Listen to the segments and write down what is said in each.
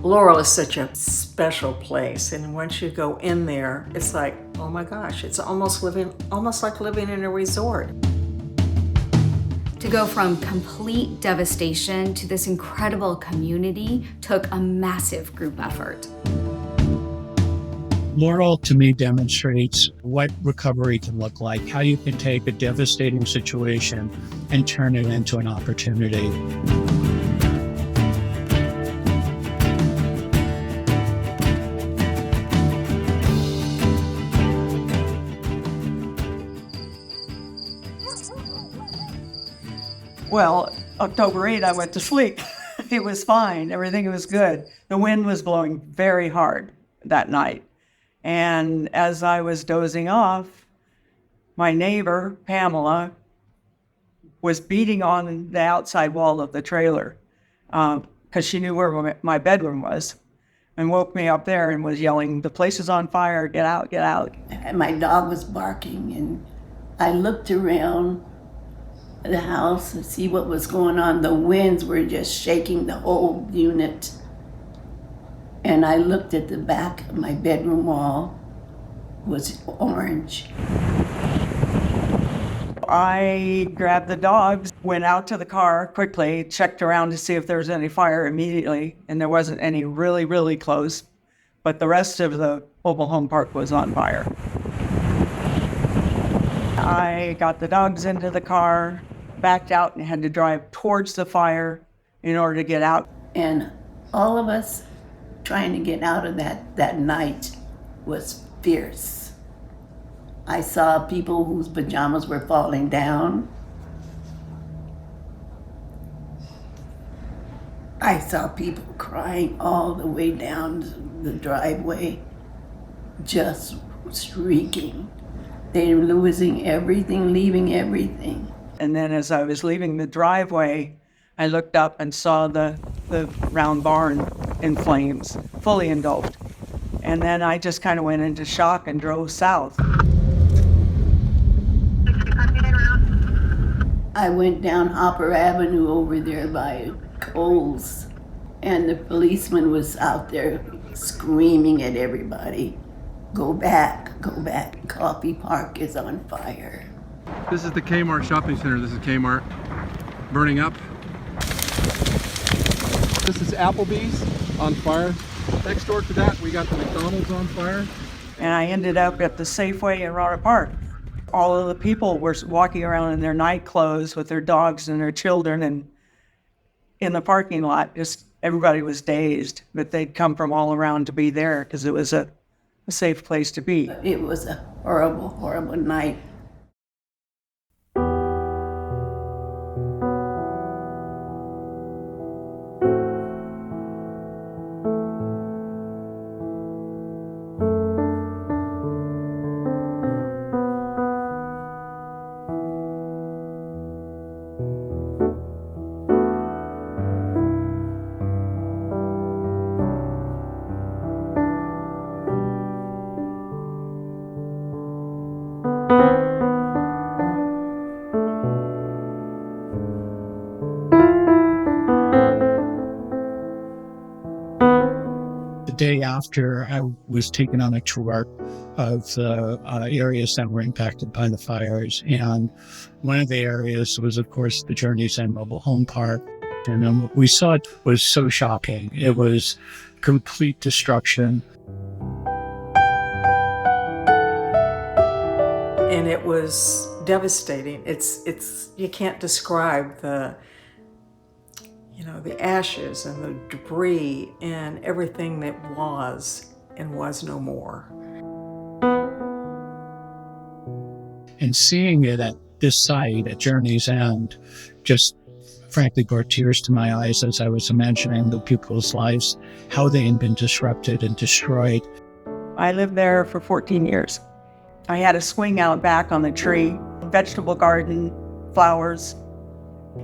Laurel is such a special place, and once you go in there, it's like, oh my gosh, it's almost like living in a resort. To go from complete devastation to this incredible community took a massive group effort. Laurel, to me, demonstrates what recovery can look like, how you can take a devastating situation and turn it into an opportunity. Well, October 8th, I went to sleep. It was fine. Everything was good. The wind was blowing very hard that night. And as I was dozing off, my neighbor, Pamela, was beating on the outside wall of the trailer because she knew where my bedroom was, and woke me up there and was yelling, "The place is on fire, get out, get out." And my dog was barking, and I looked around the house to see what was going on. The winds were just shaking the whole unit. And I looked at the back of my bedroom wall, it was orange. I grabbed the dogs, went out to the car quickly, checked around to see if there was any fire immediately, and there wasn't any really, really close, but the rest of the mobile home park was on fire. I got the dogs into the car, backed out, and had to drive towards the fire in order to get out. And all of us trying to get out of that night was fierce. I saw people whose pajamas were falling down. I saw people crying all the way down the driveway, just shrieking. They were losing everything, leaving everything. And then as I was leaving the driveway, I looked up and saw the round barn in flames, fully engulfed. And then I just kind of went into shock and drove south. I went down Hopper Avenue over there by Coles, and the policeman was out there screaming at everybody, go back, Coffee Park is on fire. This is the Kmart shopping center. This is Kmart burning up. This is Applebee's on fire. Next door to that, we got the McDonald's on fire. And I ended up at the Safeway in Rohnert Park. All of the people were walking around in their night clothes with their dogs and their children, and in the parking lot, just everybody was dazed, but they'd come from all around to be there because it was a safe place to be. It was a horrible, horrible night. The day after, I was taken on a tour of the areas that were impacted by the fires. And one of the areas was, of course, the Journey's End Mobile Home Park. And what we saw was so shocking. It was complete destruction. And it was devastating. It's you can't describe the ashes and the debris and everything that was and was no more. And seeing it at this site, at Journey's End, just frankly brought tears to my eyes as I was imagining the people's lives, how they had been disrupted and destroyed. I lived there for 14 years. I had a swing out back on the tree, vegetable garden, flowers.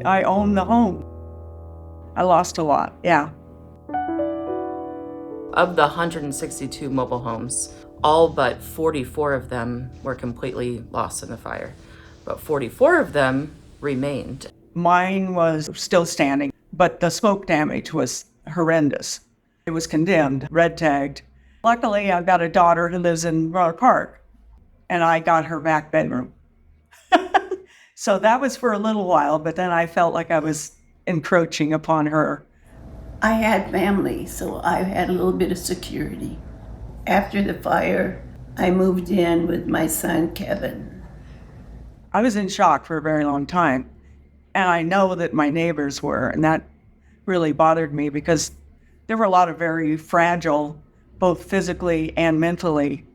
I owned the home. I lost a lot, yeah. Of the 162 mobile homes, all but 44 of them were completely lost in the fire, but 44 of them remained. Mine was still standing, but the smoke damage was horrendous. It was condemned, red tagged. Luckily, I've got a daughter who lives in Royal Park, and I got her back bedroom. So that was for a little while, but then I felt like I was encroaching upon her. I had family, so I had a little bit of security. After the fire, I moved in with my son, Kevin. I was in shock for a very long time, and I know that my neighbors were, and that really bothered me because there were a lot of very fragile, both physically and mentally,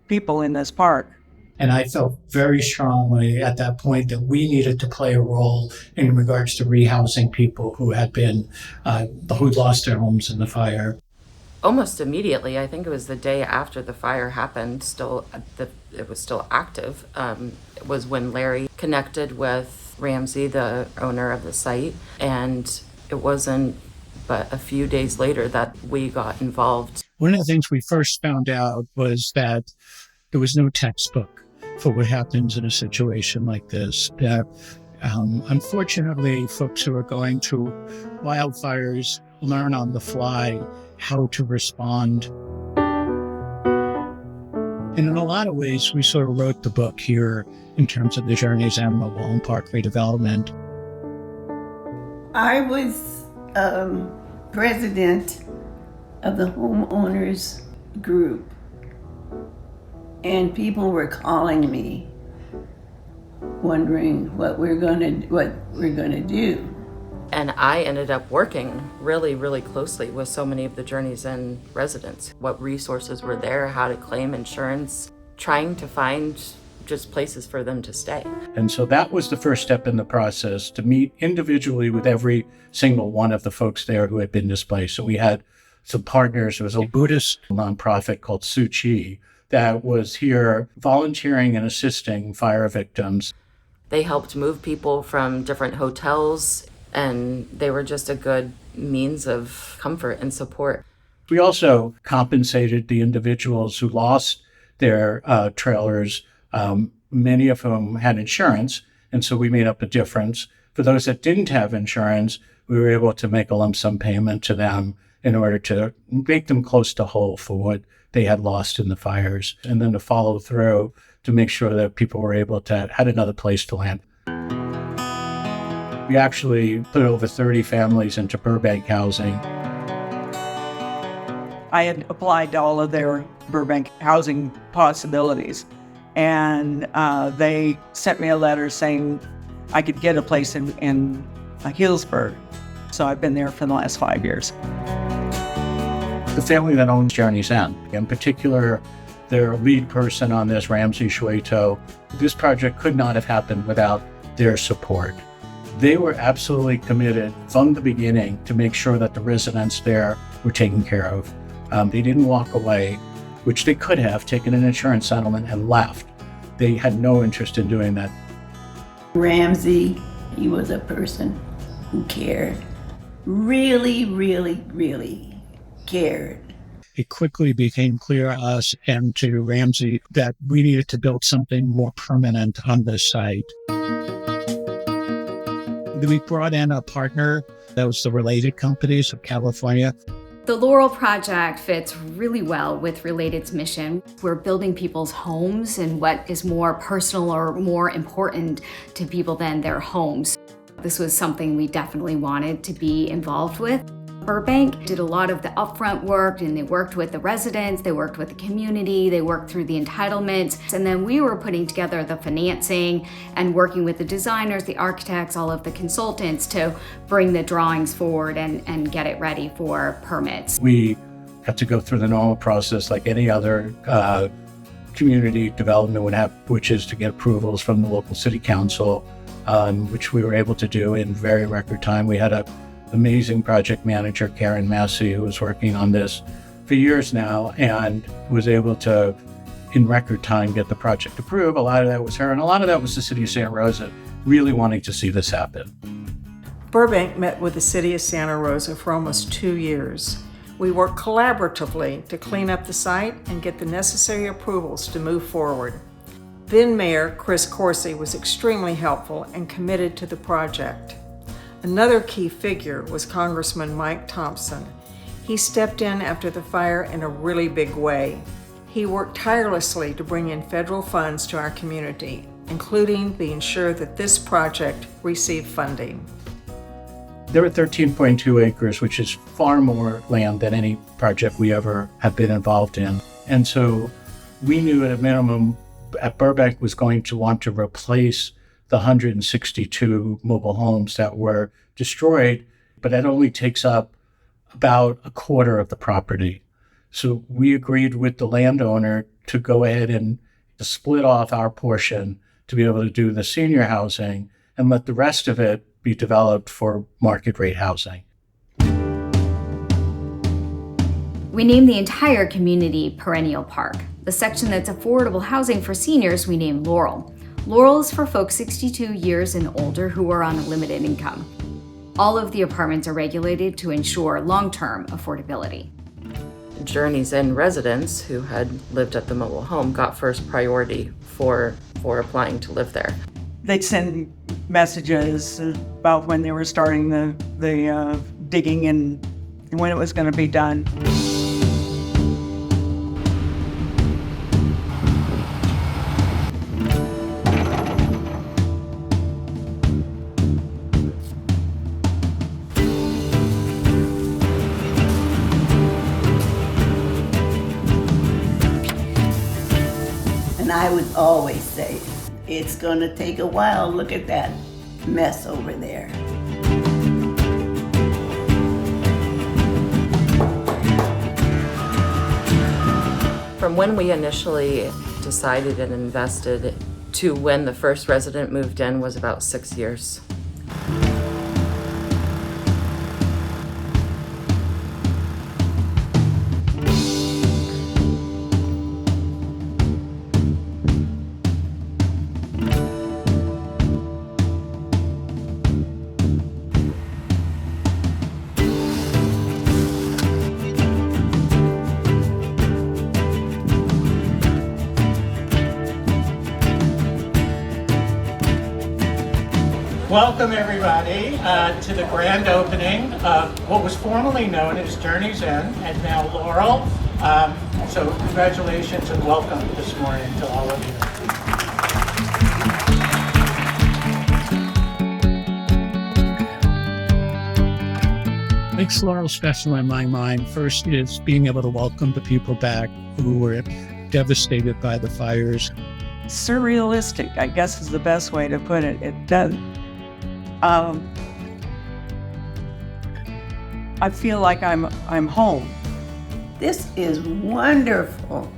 people in this park. And I felt very strongly at that point that we needed to play a role in regards to rehousing people who had been, who lost their homes in the fire. Almost immediately, I think it was the day after the fire happened, it was still active, was when Larry connected with Ramsey, the owner of the site, and it wasn't but a few days later that we got involved. One of the things we first found out was that there was no textbook for what happens in a situation like this. That unfortunately, folks who are going through wildfires learn on the fly how to respond. And in a lot of ways, we sort of wrote the book here in terms of the Journeys and mobile home park redevelopment. I was president of the homeowners group, and people were calling me, wondering what we're gonna do. And I ended up working really, really closely with so many of the Journeys Inn residents. What resources were there, how to claim insurance, trying to find just places for them to stay. And so that was the first step in the process, to meet individually with every single one of the folks there who had been displaced. So we had some partners. There was a Buddhist nonprofit called Tzu Chi that was here volunteering and assisting fire victims. They helped move people from different hotels, and they were just a good means of comfort and support. We also compensated the individuals who lost their trailers, many of whom had insurance, and so we made up a difference. For those that didn't have insurance, we were able to make a lump sum payment to them in order to make them close to whole for what they had lost in the fires, and then to follow through to make sure that people were able to had another place to land. We actually put over 30 families into Burbank Housing. I had applied to all of their Burbank housing possibilities, and they sent me a letter saying I could get a place in Healdsburg. So I've been there for the last 5 years. The family that owns Journeys Inn, in particular, their lead person on this, Ramsey Shueto, this project could not have happened without their support. They were absolutely committed from the beginning to make sure that the residents there were taken care of. They didn't walk away, which they could have taken an insurance settlement and left. They had no interest in doing that. Ramsey, he was a person who cared. Really, really, really cared. It quickly became clear to us and to Ramsey that we needed to build something more permanent on this site. We brought in a partner that was the Related Companies of California. The Laurel project fits really well with Related's mission. We're building people's homes and what is more personal or more important to people than their homes. This was something we definitely wanted to be involved with. Burbank did a lot of the upfront work, and they worked with the residents, they worked with the community, they worked through the entitlements, and then we were putting together the financing and working with the designers, the architects, all of the consultants to bring the drawings forward and get it ready for permits. We had to go through the normal process like any other community development would have, which is to get approvals from the local city council, which we were able to do in very record time. We had an amazing project manager, Karen Massey, who was working on this for years now and was able to, in record time, get the project approved. A lot of that was her, and a lot of that was the city of Santa Rosa really wanting to see this happen. Burbank met with the city of Santa Rosa for almost 2 years. We worked collaboratively to clean up the site and get the necessary approvals to move forward. Then Mayor Chris Coursey was extremely helpful and committed to the project. Another key figure was Congressman Mike Thompson. He stepped in after the fire in a really big way. He worked tirelessly to bring in federal funds to our community, including the ensure that this project received funding. There were 13.2 acres, which is far more land than any project we ever have been involved in. And so we knew at a minimum at Burbank was going to want to replace the 162 mobile homes that were destroyed, but that only takes up about a quarter of the property. So we agreed with the landowner to go ahead and to split off our portion to be able to do the senior housing and let the rest of it be developed for market rate housing. We named the entire community Perennial Park. The section that's affordable housing for seniors we named Laurel. Laurel is for folks 62 years and older who are on a limited income. All of the apartments are regulated to ensure long-term affordability. Journey's Inn residents who had lived at the mobile home got first priority for applying to live there. They'd send messages about when they were starting the digging and when it was going to be done. And I would always say, it's gonna take a while. Look at that mess over there. From when we initially decided and invested to when the first resident moved in was about 6 years. Welcome, everybody, to the grand opening of what was formerly known as Journey's Inn and now Laurel. So congratulations and welcome this morning to all of you. Makes Laurel special in my mind. First is being able to welcome the people back who were devastated by the fires. Surrealistic, I guess, is the best way to put it. It does. I feel like I'm home. This is wonderful,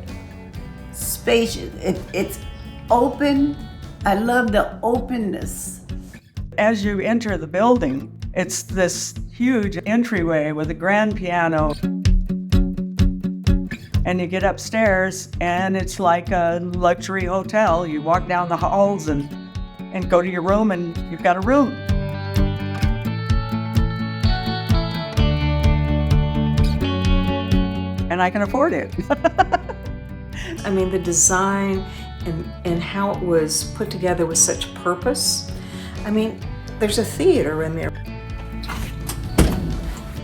spacious. It's open. I love the openness. As you enter the building, it's this huge entryway with a grand piano. And you get upstairs and it's like a luxury hotel. You walk down the halls and go to your room and you've got a room. And I can afford it. I mean, the design and how it was put together with such purpose. I mean, there's a theater in there.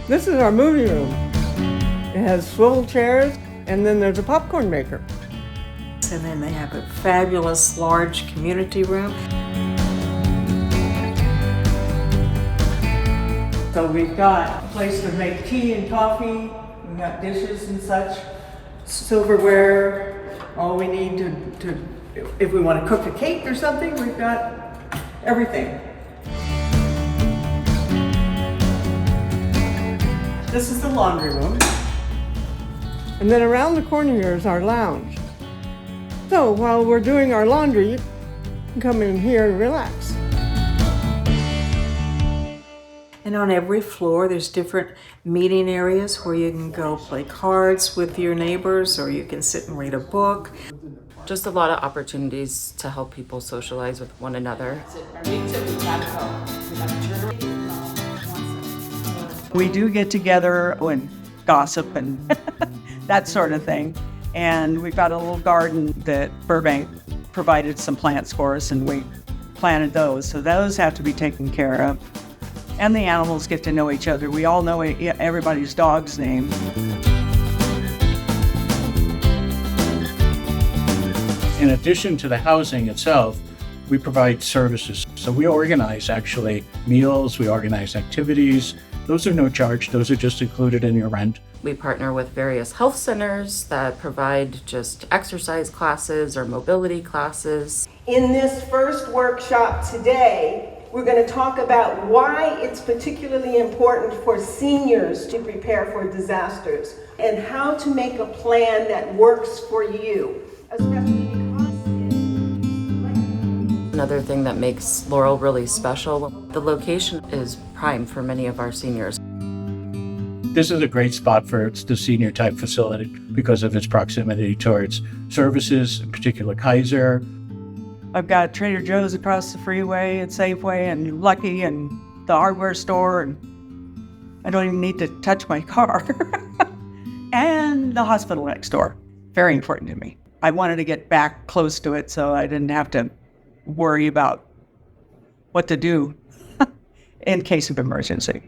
This is our movie room. It has swivel chairs, and then there's a popcorn maker. And then they have a fabulous large community room. So we've got a place to make tea and coffee. We've got dishes and such, silverware. All we need to if we want to cook a cake or something, we've got everything. This is the laundry room. And then around the corner here is our lounge. So while we're doing our laundry, you can come in here and relax. And on every floor, there's different meeting areas where you can go play cards with your neighbors, or you can sit and read a book. Just a lot of opportunities to help people socialize with one another. We do get together and gossip and that sort of thing. And we've got a little garden that Burbank provided some plants for us and we planted those. So those have to be taken care of. And the animals get to know each other. We all know everybody's dog's name. In addition to the housing itself, we provide services. So we organize actually meals, we organize activities. Those are no charge, those are just included in your rent. We partner with various health centers that provide just exercise classes or mobility classes. In this first workshop today, we're going to talk about why it's particularly important for seniors to prepare for disasters and how to make a plan that works for you, especially because Another thing that makes Laurel really special, the location is prime for many of our seniors. This is a great spot for the senior type facility because of its proximity towards services, in particular Kaiser. I've got Trader Joe's across the freeway and Safeway and Lucky and the hardware store, and I don't even need to touch my car. And the hospital next door. Very important to me. I wanted to get back close to it so I didn't have to worry about what to do in case of emergency.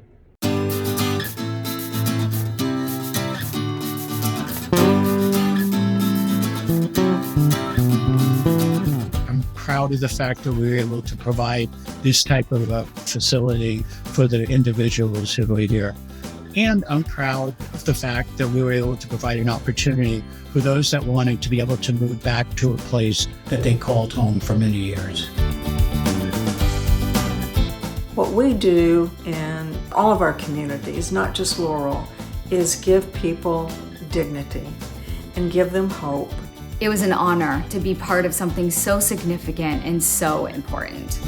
Proud of the fact that we were able to provide this type of a facility for the individuals who are here. And I'm proud of the fact that we were able to provide an opportunity for those that wanted to be able to move back to a place that they called home for many years. What we do in all of our communities, not just Laurel, is give people dignity and give them hope. It was an honor to be part of something so significant and so important.